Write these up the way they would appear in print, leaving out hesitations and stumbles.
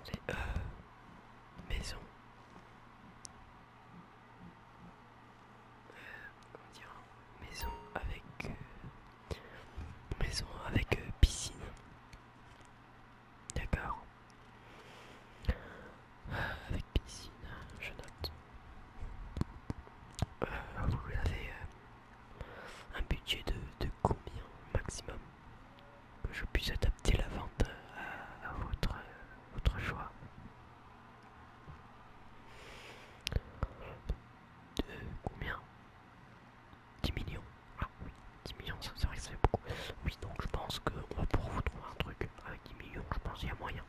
C'est maison. Comment dire? Maison avec piscine. D'accord. Avec piscine, je note. Vous avez un budget de combien maximum que je puisse adapter la vente à votre choix? De combien? 10 millions. Ah oui, 10 millions, ça c'est vrai que ça fait beaucoup. Oui, donc je pense qu'on va pouvoir vous trouver un truc avec 10 millions, je pense qu'il y a moyen.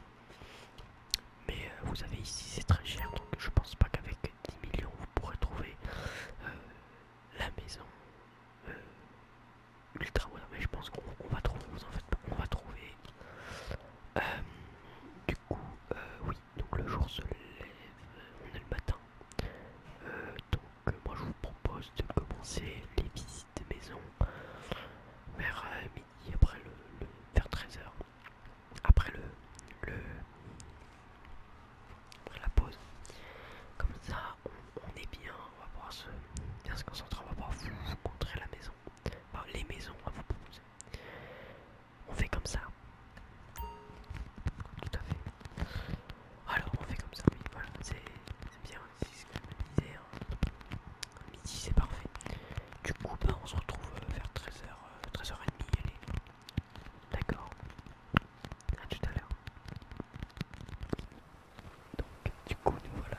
Mais vous savez, ici c'est très cher, donc je pense pas qu'avec 10 millions vous pourrez trouver la maison ultra moderne. Mais je pense qu'on va trouver, vous en faites pas, on va trouver. Euh, du coup, oui, donc le jour se lève, on est le matin. Donc moi je vous propose de commencer les visites de maison vers midi, après vers 13 h, après le la pause. Comme ça, on est bien, on va pouvoir bien se concentrer, on va pouvoir vous montrer la maison, enfin les maisons à vous proposer. On fait comme ça. Tout à fait. Alors on fait comme ça, oui, voilà, c'est bien, c'est ce que je me disais, hein. Midi c'est parfait. Du coup, bah, on se retrouve vers 13 h, 13h30, allez. D'accord. À tout à l'heure. Donc, du coup, nous voilà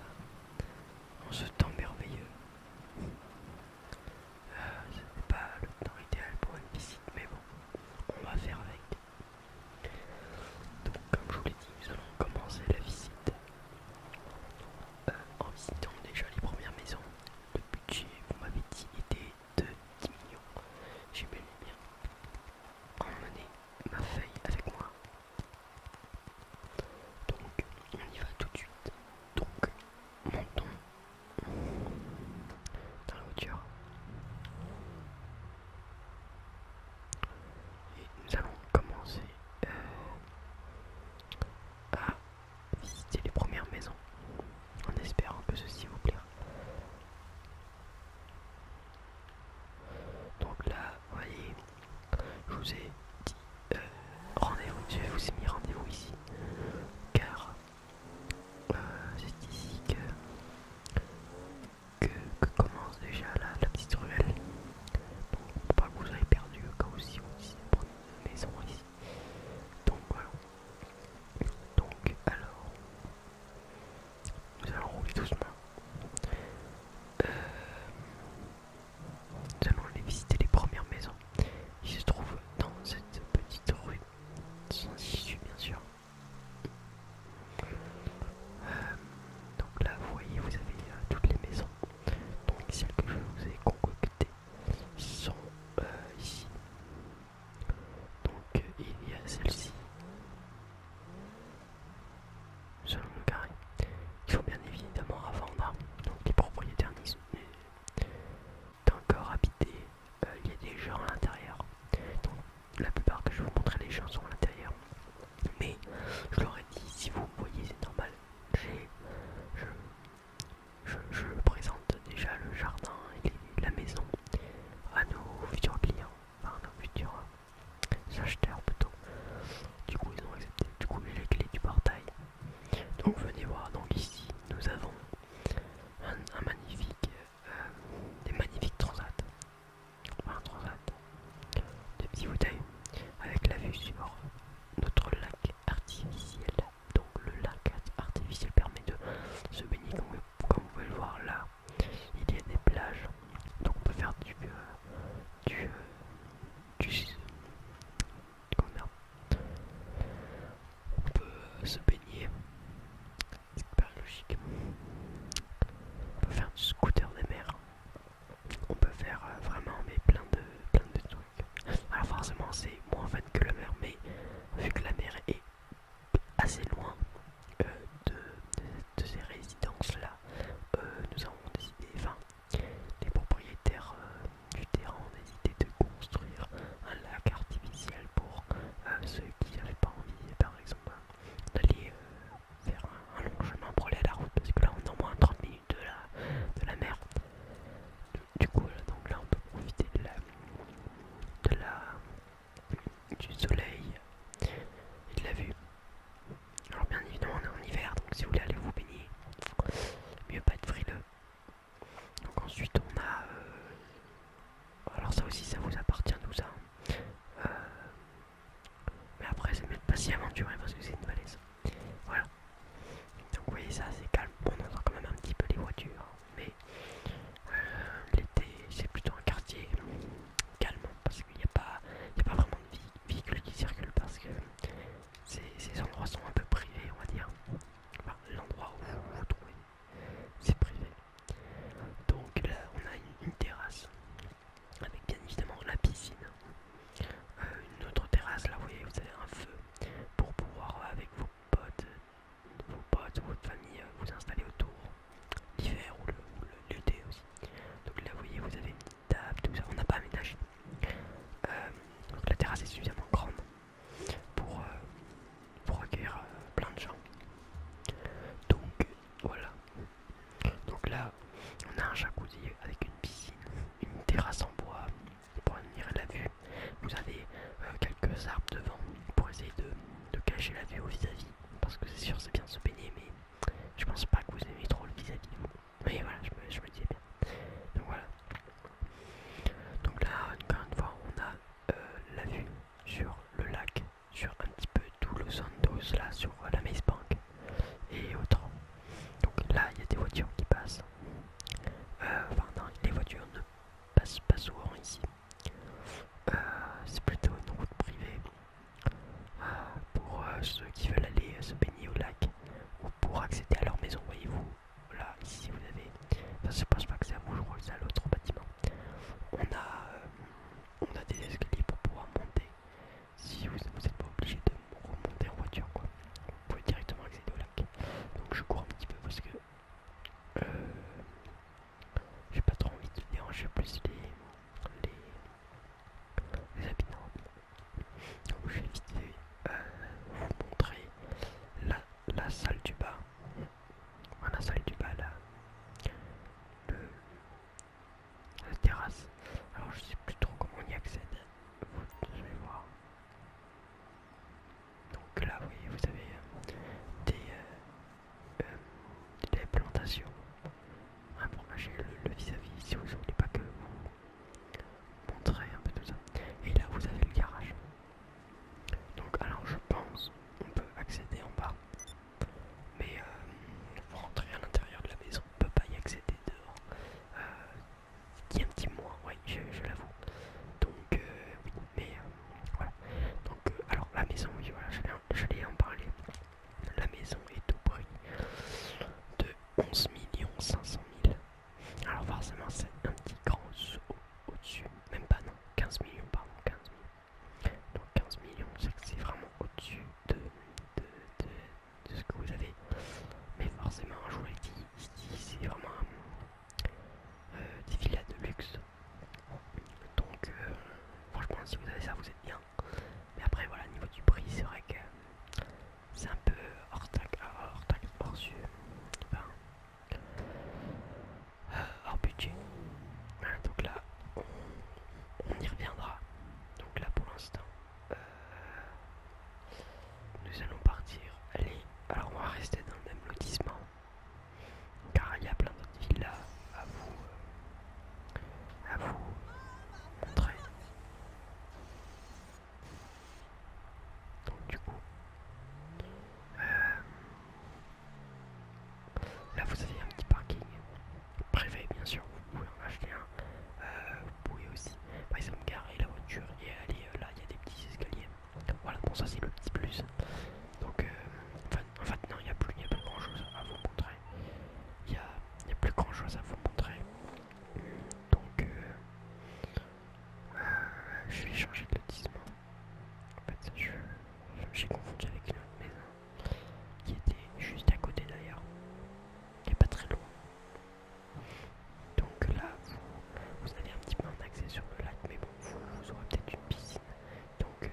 en ce temps merveilleux. C'est pas le temps idéal pour une visite, mais bon, on va faire avec. Donc, comme je vous l'ai dit, nous allons commencer la visite en visitant déjà les premières maisons. Le budget, vous m'avez dit, était de 10 millions. J'ai bel et bien emmené ma feuille avec moi. Donc, on y va tout de suite. Donc, montons dans la voiture. Et nous allons commencer à visiter les premières maisons en espérant que ceci vous plaira. Donc là, vous voyez, je vous ai dit rendez-vous, je vous ai mis rendez-vous ici car c'est ici que commence déjà la petite ruelle. Pour pas que vous soyez perdu au cas où si vous décidez de prendre une maison ici. Donc voilà. Donc alors, nous allons rouler doucement. Euh, Nous allons aller visiter les premières maisons qui se trouvent dans cette petite rue, sans issue bien sûr. Donc là, vous voyez, vous avez toutes les maisons. Donc celles que je vous ai concoctées sont ici. Donc il y a celle-ci. Nous allons nous garer. Il faut bien évidemment à vendre. Donc les propriétaires d'encore habité. Il y a des gens à l'intérieur. Donc la plupart que je vais vous montrer, les gens sont à l'intérieur. Mais je leur ai dit, si vous voyez, c'est normal. Je présente déjà le jardin et la maison à nos futurs clients, enfin à nos futurs acheteurs plutôt. Du coup ils ont accepté, du coup j'ai les clés du portail. Donc venez voir, donc ici nous avons un magnifique, des magnifiques transats. Enfin un transat, des petits fauteuils avec la vue sur notre lac artificiel. Donc le lac artificiel permet de se baigner comme vous pouvez le voir là. Il y a des plages, donc on peut faire du comment dire, on peut se baigner, c'est hyper logique. On peut faire du scooter des mers, on peut faire vraiment mais plein de trucs. Alors forcément c'est moins fun que la mer, mais pas s'y aventurer parce que c'est une falaise. Voilà. Donc vous voyez ça, c'est calme. On entend quand même un petit peu les voitures, mais l'été c'est plutôt un quartier calme parce qu'il n'y a pas vraiment de véhicules qui circulent parce que ces endroits sont un peu privés, on va dire. Enfin, l'endroit où vous vous trouvez, c'est privé. Donc là, on a une terrasse avec bien évidemment la piscine. Une autre terrasse, là, vous voyez, vous avez un feu pour pouvoir, avec vos potes ou votre famille, vous installer autour l'hiver ou l'été aussi. Donc là, vous voyez, vous avez une petite table, tout ça. On n'a pas aménagé. Donc la terrasse est suffisamment grande pour accueillir plein de gens. Donc voilà. Donc là, on a un jacuzzi avec une piscine, une terrasse en bois pour admirer la vue. Vous avez quelques arbres devant pour essayer de cacher la vue au vis-à-vis. Parce que c'est sûr, c'est bien de se baigner, mais je pense pas que vous aimez trop le vis-à-vis. Mais voilà, je me disais bien. Donc voilà. Donc là, encore une fois, on a la vue sur le lac, sur un petit peu tout le Santos, là, sur la Maze Bank et autres. Donc là, il y a des voitures qui passent. Enfin, non, les voitures ne passent pas souvent ici. C'est plutôt une route privée pour ceux qui veulent aller se baigner au lac ou pour accéder à leur maison. Voyez-vous, là, ici vous avez. Enfin, je pense pas que c'est à vous, je crois que c'est à l'autre bâtiment. On a des escaliers pour pouvoir monter. Si vous n'êtes pas obligé de remonter en voiture, quoi. Vous pouvez directement accéder au lac. Donc je cours un petit peu parce que j'ai pas trop envie de déranger plus les habitants. Donc je vais vite fait vous montrer la salle du bas. Voilà, la salle du bas là. Le, la terrasse. Alors je sais plus trop comment on y accède. Je vais voir. Donc là, vous voyez, vous avez des plantations pour cacher le vis-à-vis si vous ne voulez pas que vous montrez un peu tout ça. Et là, vous avez le garage. Donc, alors je pense on peut accéder en bas, mais pour rentrer à l'intérieur de la maison, on peut pas y accéder dehors. Ce qui est un petit moins, ouais, je l'avoue. Donc, oui, mais voilà. Donc, alors la maison, oui, voilà, je l'ai en parlé. La maison est au prix de 11 500 000. Alors forcément c'est un petit grand au-dessus, même pas non, 15 millions pardon, 15 millions. Donc 15 millions c'est vraiment au-dessus de ce que vous avez. Mais forcément je vous l'ai dit, ici c'est vraiment des villas de luxe. Donc franchement si vous avez ça vous êtes bien. Mais après voilà, niveau du prix c'est vrai que c'est un peu hors su. Enfin, hors budget. Voilà, donc là, on y reviendra. Donc là, pour l'instant, nous allons partir. Allez, alors on va rester dans le même lotissement, car il y a plein d'autres villas à vous montrer. Donc du coup, là vous avez un petit parking privé, bien sûr. Vous pouvez en acheter un. Vous pouvez aussi, par exemple, garer la voiture et aller là. Il y a des petits escaliers. Voilà, bon ça c'est le petit plus. Donc, en fait non, il n'y a plus grand chose à vous montrer. Il y a plus grand chose à vous montrer. Donc, je vais changer de lotissement. En fait, j'ai confondu avec une autre maison qui était juste à côté d'ailleurs, qui est pas très loin. Donc là, vous avez un petit peu un accès sur le lac, mais bon, vous aurez peut-être une piscine. Donc,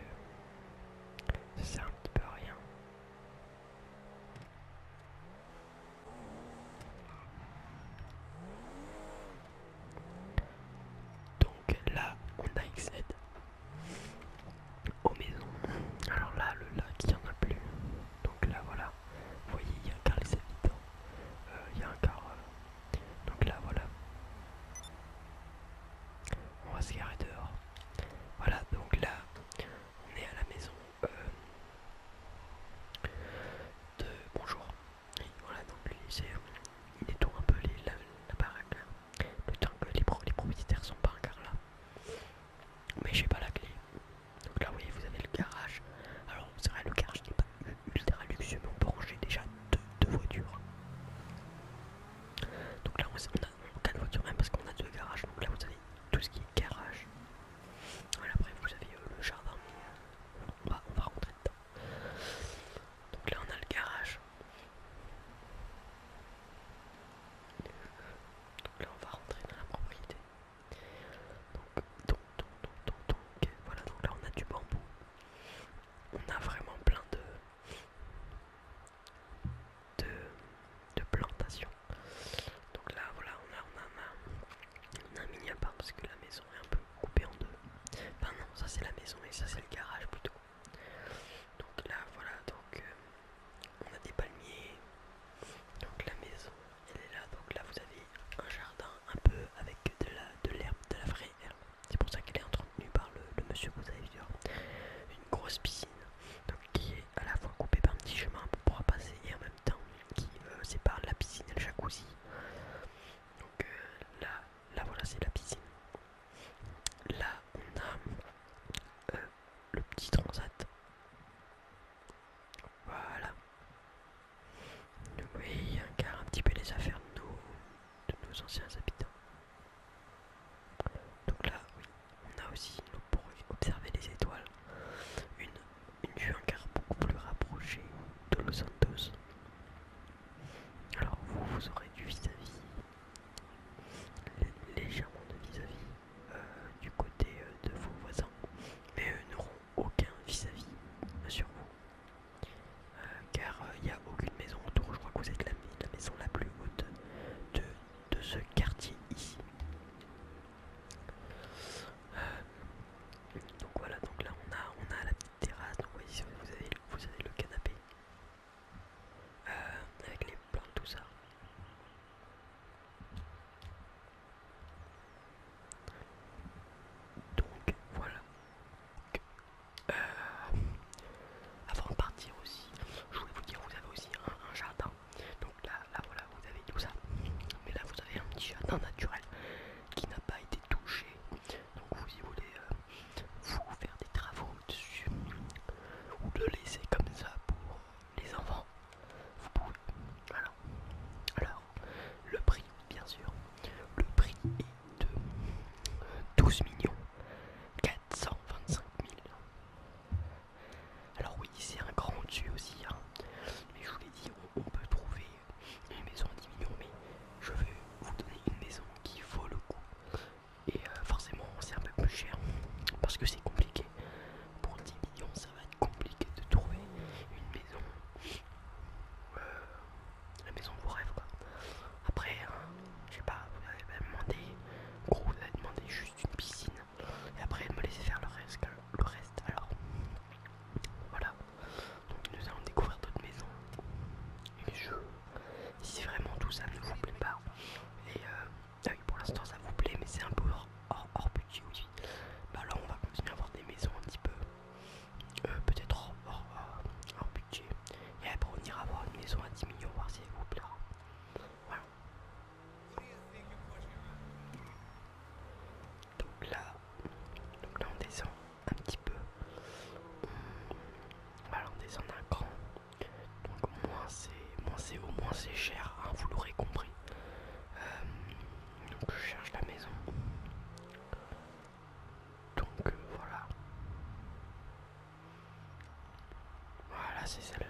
Voilà, c'est celle-là.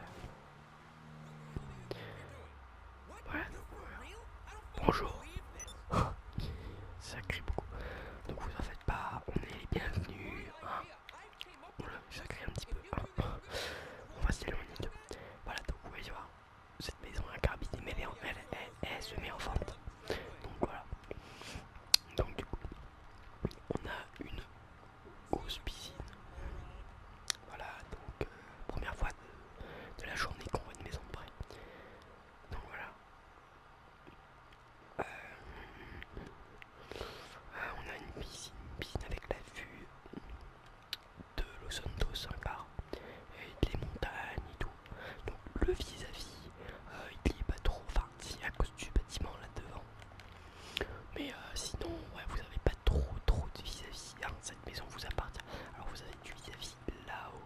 Voilà, donc, bonjour. Ça crie beaucoup. Donc vous en faites pas, on est les bienvenus. Hein. Oula, ça crie un petit peu. Hein. On va s'éloigner de. Voilà, donc vous voyez voir, cette maison est carabinée, mais elle se met en vente. Donc voilà. Donc du coup, on a une grosse piscine. Voilà, donc première fois de la journée qu'on voit une maison de près. Donc voilà. On a une piscine avec la vue de Los Santos encore, et des montagnes et tout. Donc le vis-à-vis, il n'y est pas trop, enfin si à cause du bâtiment là devant. Mais sinon, ouais, vous avez pas trop de vis-à-vis. Hein, cette maison vous appartient. Alors vous avez du vis-à-vis là-haut.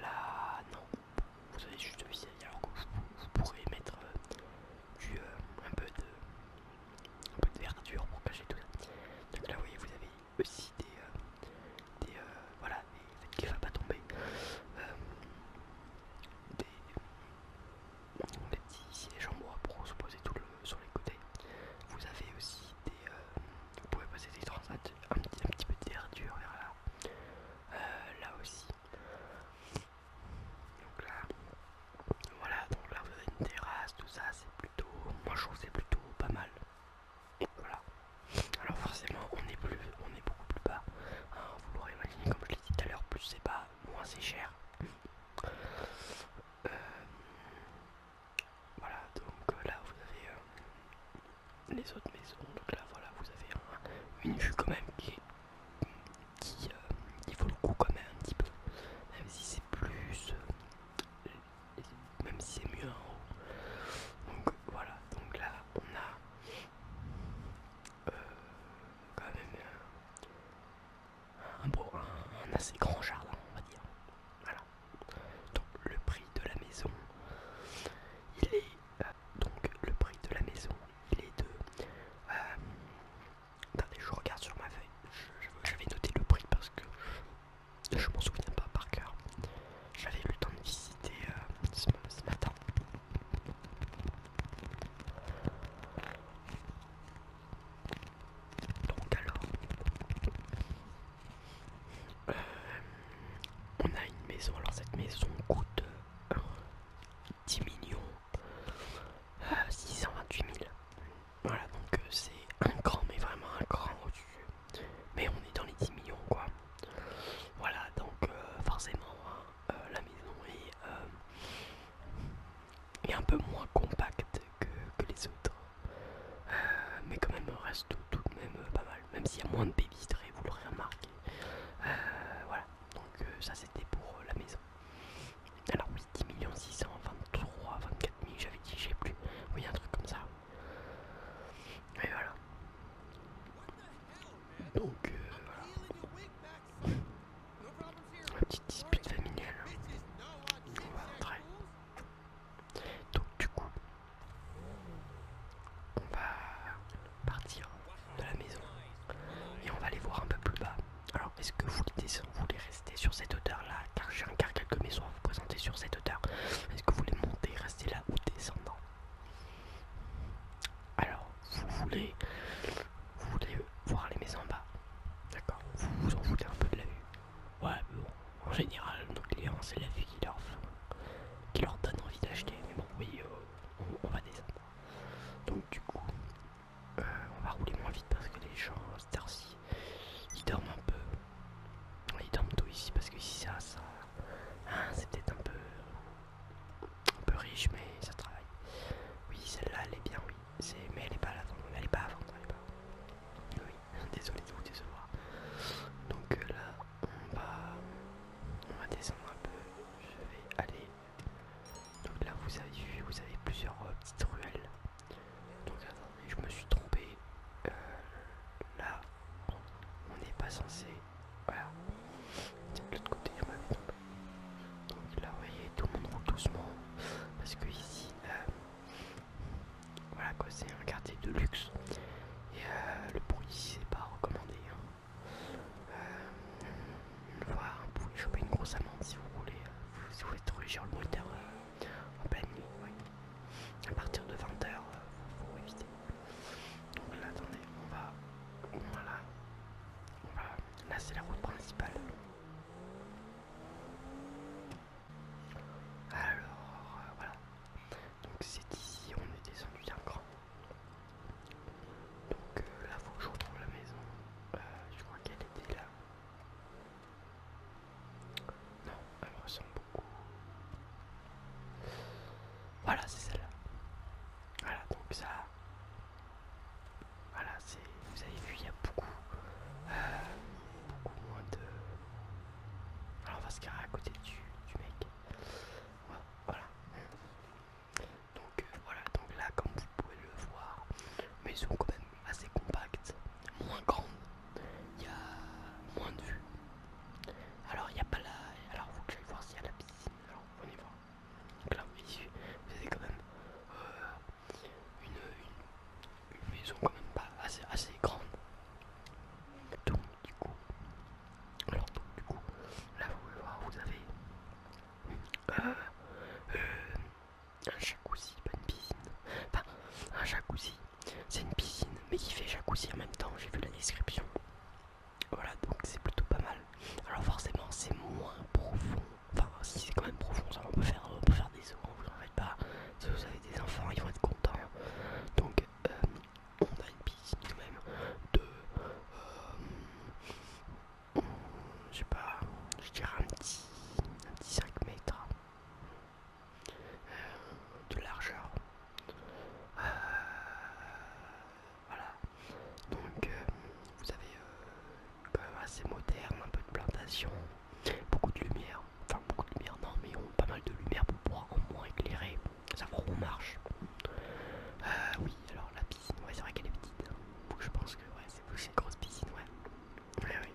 Là, non. Vous avez juste le vis-à-vis. Alors que vous pourrez mettre un peu de verdure pour cacher tout ça. Donc là, vous voyez, vous avez aussi voilà, faites gaffe à pas tomber. Des petits sièges en bois pour se poser sur les côtés. Vous avez aussi vous pouvez poser des transats, un petit peu de verdure vers là. Là aussi. Donc là, voilà, donc là vous avez une terrasse, tout ça, c'est plutôt, moi je trouve que c'est plutôt pas mal. Voilà. Alors forcément, on est beaucoup plus bas. Hein, vous l'aurez imaginé, comme je l'ai dit tout à l'heure, plus c'est bas, moins c'est cher. Voilà, donc là vous avez les autres maisons. Donc là voilà, vous avez une vue quand même qui vaut le coup quand même un petit peu. Même si c'est plus, même si c'est mieux en haut. Donc voilà, donc là on a quand même un assez grand jardin, on va dire. Voilà. Donc le prix de la maison, il est de attendez, je regarde sur ma feuille. J'avais noté le prix parce que je m'en souviens pas par cœur. J'avais eu le temps de visiter ce matin. Donc alors, on a une maison. Alors cette maison coûte 10 millions 628 000. Voilà, donc c'est un grand, mais vraiment un grand au-dessus. Mais on est dans les 10 millions quoi. Voilà, donc forcément la maison est un peu moins compacte que les autres. Mais quand même reste tout de même pas mal. Même s'il y a moins de baies vitrées, vous l'aurez remarqué. Voilà, donc ça c'était pour la maison. Alors oui, 10 623 24 000, j'avais dit, je sais plus. Oui, un truc comme ça. Et voilà. Donc voilà. Une petite dispute familiale. On va rentrer. Donc du coup, on va partir de la maison et on va aller voir un peu plus bas. Alors est-ce que vous voulez rester sur cette hauteur là, car j'ai encore quelques maisons à vous présenter sur cette hauteur. Est-ce que vous voulez monter, rester là ou descendre? Alors vous voulez voir les maisons en bas. D'accord, vous vous en foutez un peu de la vue. Ouais, mais bon, en général nos clients c'est la vue qui leur donne envie d'acheter. Mais bon oui, on va descendre. Donc du coup on va rouler moins vite parce que les gens à cette heure-ci ils dorment un peu. Ils dorment tôt ici parce que ici c'est peut-être un peu riche mais ça travaille. Oui, celle-là elle est bien, oui. Mais elle est pas à vendre, elle est pas à vendre, elle est pas. Oui, désolé de vous décevoir. Donc là on va descendre un peu. Je vais aller. Donc là vous avez vu, vous avez plusieurs petites ruelles. Donc attendez, je me suis trompé. Là on n'est pas censé. Voilà. C'est de l'autre côté, je m'avais trompé. Donc là vous voyez, tout le monde roule doucement. Parce que ici, voilà quoi, c'est un quartier de luxe. Et le bruit ici c'est pas recommandé. Une fois, vous pouvez choper une grosse amende se garer à côté du mec. Voilà. Donc voilà, donc là comme vous pouvez le voir, maison quand même assez compacte, moins grande, il y a moins de vues. Alors il n'y a pas la... Alors faut que j'aille voir s'il y a la piscine, alors on y va. Donc là vous avez quand même une maison quand même pas assez grande. Donc du coup, là vous pouvez voir, vous avez un jacuzzi, pas une piscine. Enfin, un jacuzzi, c'est une piscine, mais qui fait jacuzzi en même temps, j'ai vu la description. Voilà, donc c'est plutôt pas mal. Alors forcément, c'est moins profond. Enfin, si c'est quand même profond, ça on peut faire des sauts, hein, vous en faites pas. Si vous avez des enfants, ils vont être contents. Donc, on a une piscine quand même de... je sais pas, je dirais un petit 5 mètres de largeur. Voilà, donc vous avez quand même assez moderne, un peu de plantation, beaucoup de lumière, enfin beaucoup de lumière non mais ils ont pas mal de lumière pour pouvoir au moins éclairer, savoir où on marche. Oui, alors la piscine, ouais c'est vrai qu'elle est petite, hein. Je pense que ouais, c'est une grosse piscine, ouais. Ouais, ouais.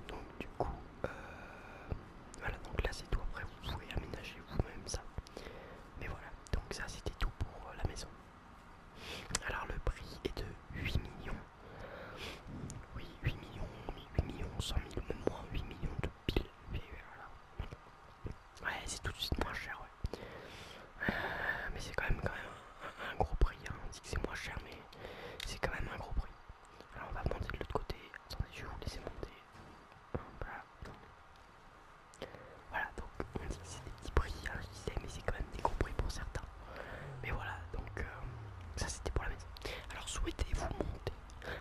Donc du coup, voilà, donc là c'est tout, après vous pouvez aménager vous-même ça. Mais voilà, donc ça c'était tout pour la maison. Alors le prix est de 8 millions. Oui, 8 millions, 8 millions, 100 000, même moins, 8 millions de piles. Et voilà. Ouais, c'est tout de suite moins cher, ouais. Mais c'est quand même un gros prix, hein. On dit que c'est moins cher, mais c'est quand même un gros prix. Alors on va monter de l'autre côté. Attendez, je vais vous laisser monter. Voilà. Voilà, donc on dit que c'est des petits prix, hein, je disais, mais c'est quand même des gros prix pour certains. Mais voilà, donc ça c'était pour la maison. Alors souhaitez-vous monter?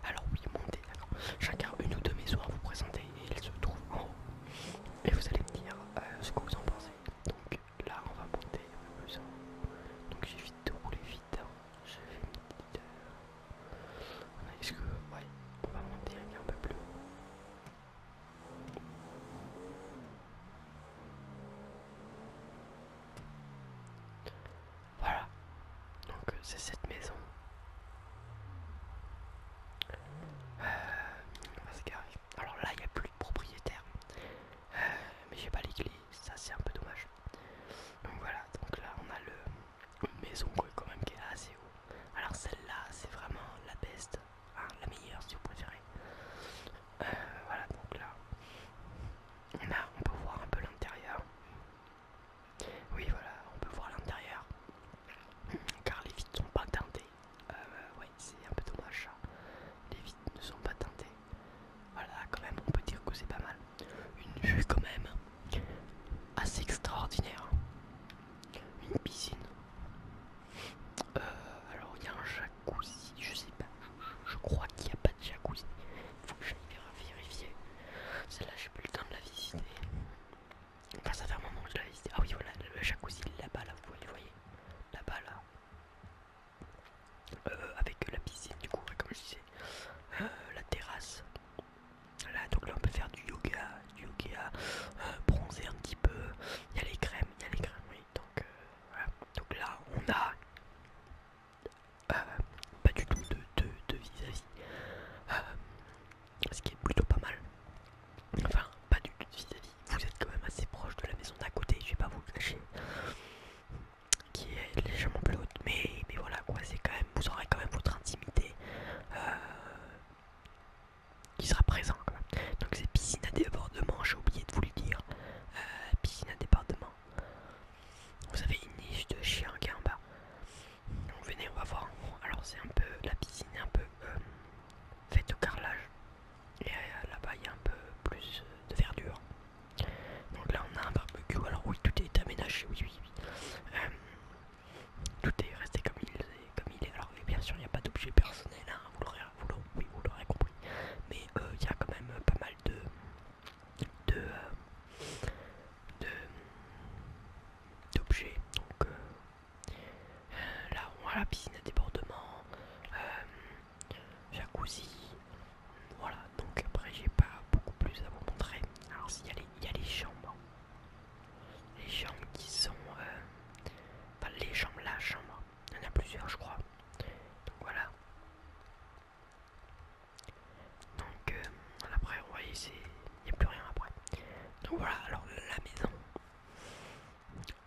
Alors oui, monter, d'accord. Chacun une ou deux maisons à vous présenter et elles se trouvent en haut. Et vous allez me dire ce que vous en pensez. Donc là en voilà, alors la maison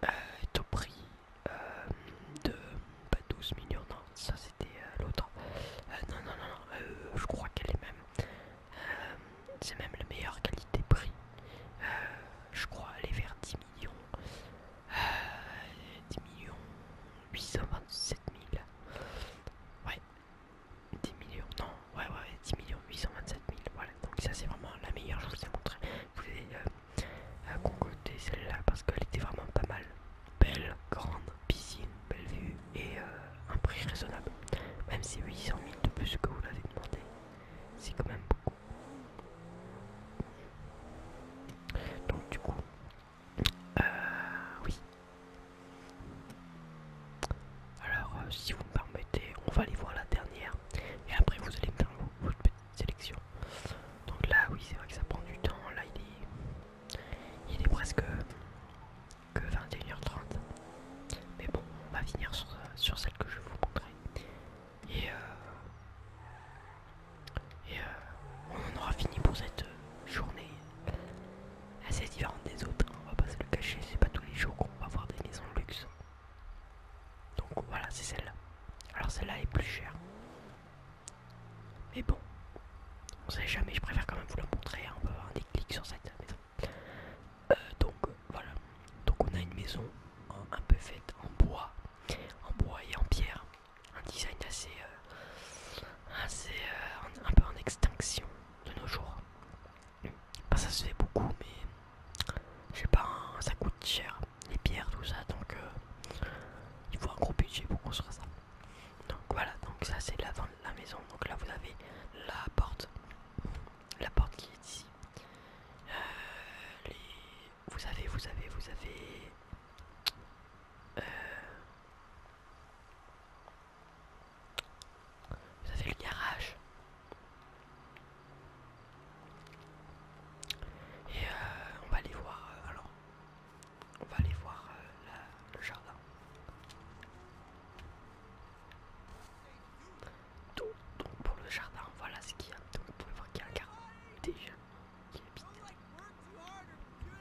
est au prix de pas 12 millions, non, ça c'était l'autre. Non, non, non, non, je crois qu'elle est même. C'est même la meilleure qualité-prix. Je crois elle est vers 10 millions. 10 millions 827 000. Ouais, 10 millions, non, ouais, 10 millions 827 000. Voilà, donc ça c'est vraiment la meilleure, je vous ai montré. Vous pouvez concocter celle-là parce qu'elle était vraiment pas mal. Belle, grande, piscine, belle vue et un prix raisonnable. Même si 800 000 de plus que vous l'avez demandé, c'est quand même beaucoup. Donc du coup, oui. Alors si vous me permettez, on va aller voir la dernière et après vous allez me faire votre petite sélection. Donc là, oui, c'est vrai que ça prend du temps. Là, il est presque que 21h30. Mais bon, on va finir sur celle que je vais vous montrer. Et, on en aura fini pour cette journée assez différente des autres. On va pas se le cacher, c'est pas tous les jours qu'on va voir des maisons de luxe. Donc voilà, c'est celle-là. Alors celle-là est plus chère. Mais bon, on sait jamais, je préfère quand même vous la montrer. On va avoir un déclic sur cette maison. Donc voilà. Donc on a une maison un peu faite en bois et en pierre. Un design un peu en extinction de nos jours. Bah, ça se fait beaucoup, mais je sais pas, hein, ça coûte cher, les pierres, tout ça, donc il faut un gros budget pour construire ça. Donc voilà, donc ça c'est l'avant de la maison. Donc là vous avez la porte qui est ici. Vous avez le garage. Et on va aller voir. Alors, on va aller voir le jardin. Donc pour le jardin, voilà ce qu'il y a. Donc vous pouvez voir qu'il y a un garage déjà qui habite.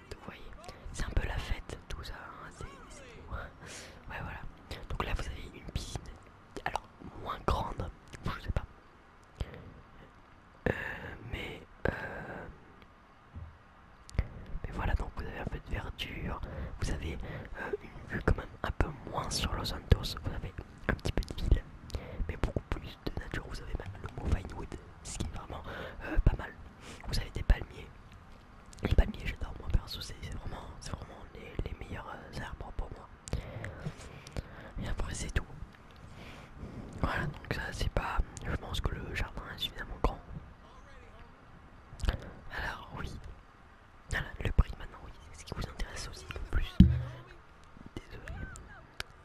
Donc vous voyez, c'est un peu la fête, tout ça. Hein, ouais, voilà. Donc là vous avez une piscine. Alors moins grande, je sais pas. Mais voilà, donc vous avez un peu de verdure, vous avez une vue quand même un peu moins sur Los Santos, vous avez un petit peu de ville, mais beaucoup plus de nature, vous avez même le mot Vinewood, ce qui est vraiment pas mal. Vous avez des palmiers, les palmiers j'adore moi perso, c'est vraiment les meilleurs arbres pour moi. Et après c'est tout. Voilà, donc ça c'est pas, je pense que le jardin est suffisamment grand. Alors oui, voilà, le prix maintenant, oui, c'est ce qui vous intéresse aussi le plus. Désolé.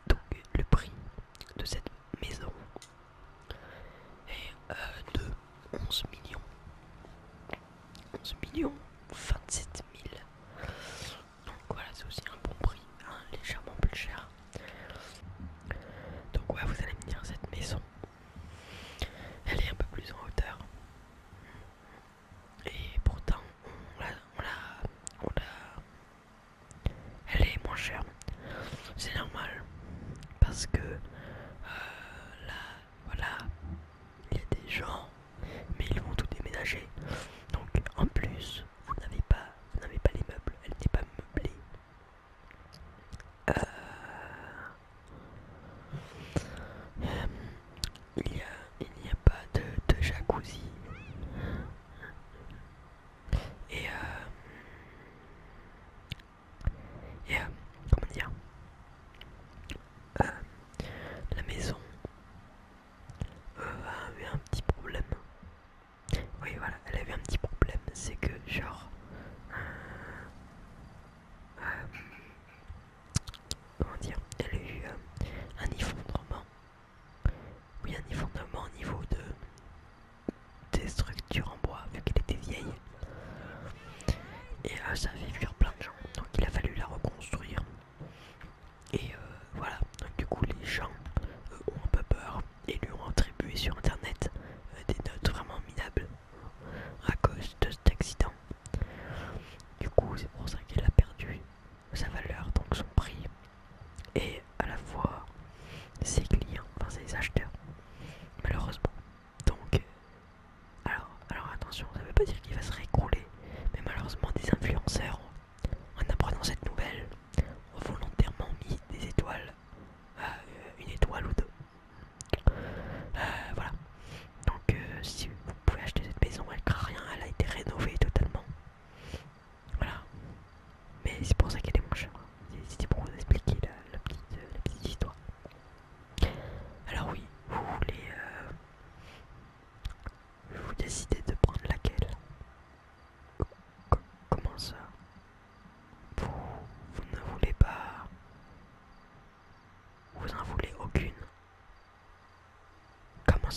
Donc le prix de cette maison est de 11 millions. 11 millions 27 000. Donc voilà, c'est aussi un bon prix, hein, légèrement plus cher. Donc ouais, vous allez me dire, cette maison, elle est un peu plus en hauteur. Et pourtant, elle est moins chère. C'est normal. Parce que là, voilà, il y a des gens, mais ils vont tout déménager. Donc en plus, vous n'avez pas les meubles, elle n'est pas meublée. Euh, il n'y a pas de jacuzzi. Et comment dire, la maison a eu un petit problème. Oui, voilà, elle a eu un petit problème, c'est que genre comment dire, elle a eu un effondrement. Oui, un effondrement au niveau des structures en bois, vu qu'elle était vieille. Et ça fait fuir plein de gens, donc il a fallu la reconstruire. Et voilà, donc du coup les gens ont un peu peur et lui ont attribué sur internet des notes vraiment minables à cause de cet accident. Du coup c'est pour ça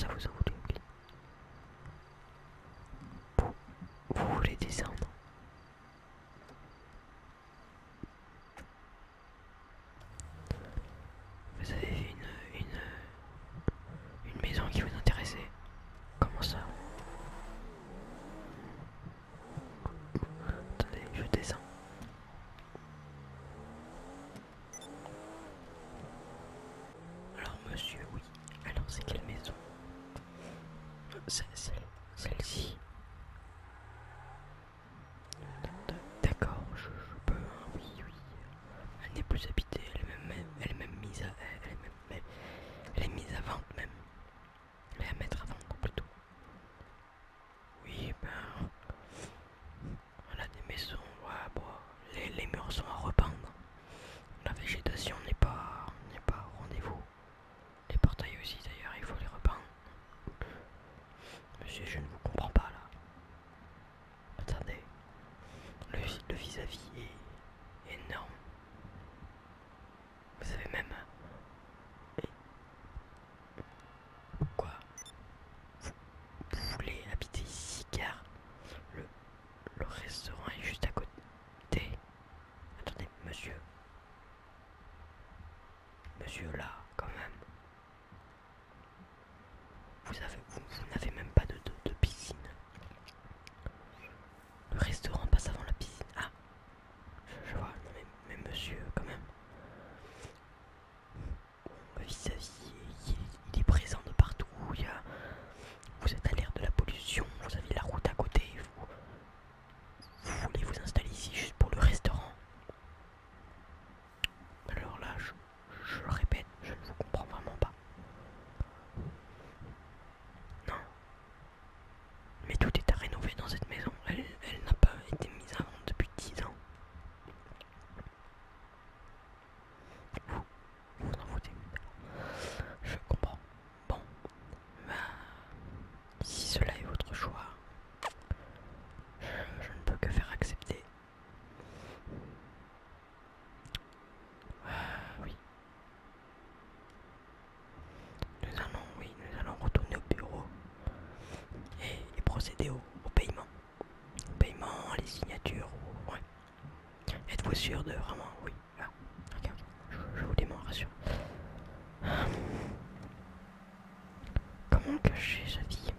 ça vous en voulez? Vous voulez descendre? Vous avez vu une maison qui vous intéressait? Comment ça? Attendez, je descends. Alors monsieur, oui. Alors c'est quelle maison? Celle-ci. D'accord, je peux, hein, oui, oui. Elle n'est plus habitée, elle est même mise à, elle est mise à vendre même. Elle est à mettre à vendre plutôt. Oui, ben, on a des maisons, ouais, bon, les murs sont à repeindre. La végétation n'est pas au rendez-vous. Les portails aussi d'ailleurs, il faut les repeindre. Monsieur, je ne vous comprends pas là. Attendez, le vis-à-vis est énorme. Vous avez même... Quoi? Vous voulez habiter ici car le, le restaurant est juste à côté. Attendez, monsieur. Monsieur là, quand même. Vous n'avez même pas de piscine. Le restaurant passe avant la piscine. Ah, je vois, non mais monsieur, quand même. Vis-à-vis, il est présent de partout. Vous êtes à l'ère de la pollution, vous avez la route à côté. Vous voulez vous installer ici juste pour le restaurant? Alors là, je le répète, je ne vous comprends vraiment pas. Non. Mais tout est à rénover dans cette maison. Elle n'a pas été mise à vendre depuis 10 ans. Vous en foutez. Je comprends. Bon, bah, si cela est votre choix, je ne peux que faire accepter. Oui. Nous allons retourner au bureau et procéder au paiement. Au paiement, les signatures, ouais. Êtes-vous sûr de vraiment? Oui. Ah, regarde, je vous dément, rassure. Comment cacher sa vie?